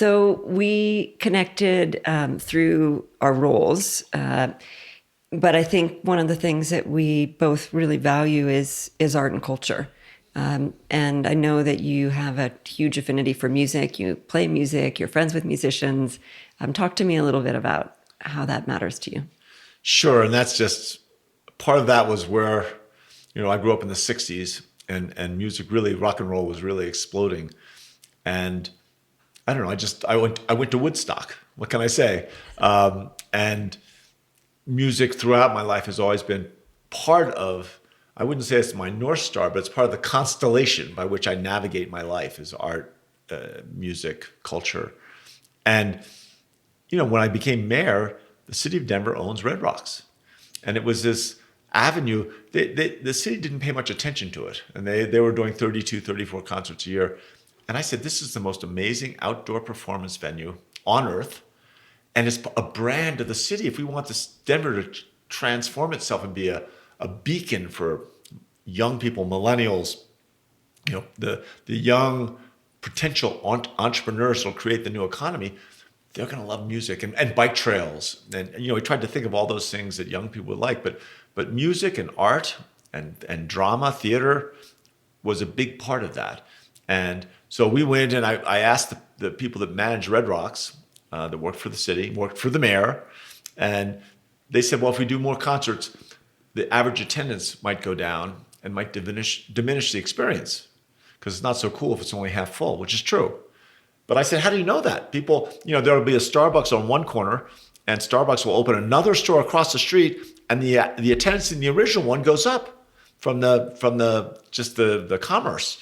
So we connected through our roles, but I think one of the things that we both really value is art and culture. And I know that you have a huge affinity for music. You play music. You're friends with musicians. Talk to me a little bit about how that matters to you. Sure, and that's just part of that was where, I grew up in the '60s, and music really, rock and roll was really exploding, and I don't know, I went to Woodstock. What can I say? And music throughout my life has always been part of, I wouldn't say it's my North Star, but it's part of the constellation by which I navigate my life is art, music, culture. And, when I became mayor, the city of Denver owns Red Rocks. And it was this avenue, the city didn't pay much attention to it. And they were doing 32, 34 concerts a year. And I said, this is the most amazing outdoor performance venue on earth. And it's a brand of the city. If we want this Denver to transform itself and be a beacon for young people, millennials, the young potential entrepreneurs who'll create the new economy, they're going to love music and bike trails. And, we tried to think of all those things that young people would like, but music and art and drama, theater was a big part of that. And so we went and I asked the people that manage Red Rocks, that worked for the city, worked for the mayor, and they said, well, if we do more concerts, the average attendance might go down and might diminish the experience because it's not so cool if it's only half full, which is true. But I said, how do you know that? People, there'll be a Starbucks on one corner and Starbucks will open another store across the street and the attendance in the original one goes up from the commerce.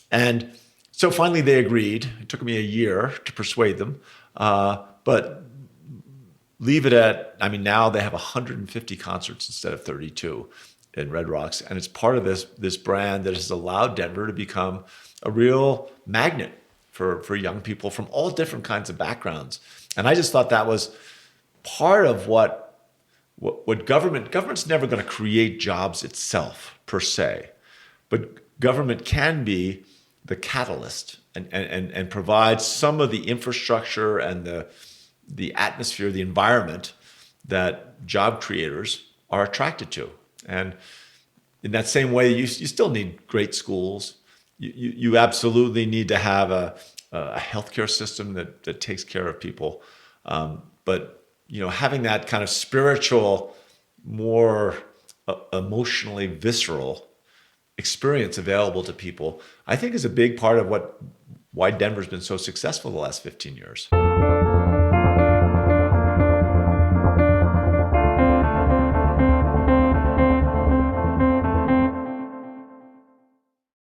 And so finally they agreed. It took me a year to persuade them. But leave it at, now they have 150 concerts instead of 32 in Red Rocks. And it's part of this brand that has allowed Denver to become a real magnet for young people from all different kinds of backgrounds. And I just thought that was part of what government's never going to create jobs itself per se, but government can be the catalyst and provide some of the infrastructure and the atmosphere, the environment that job creators are attracted to. And in that same way, you still need great schools. You absolutely need to have a healthcare system that takes care of people. But having that kind of spiritual, more emotionally visceral experience available to people, I think is a big part of why Denver's been so successful the last 15 years.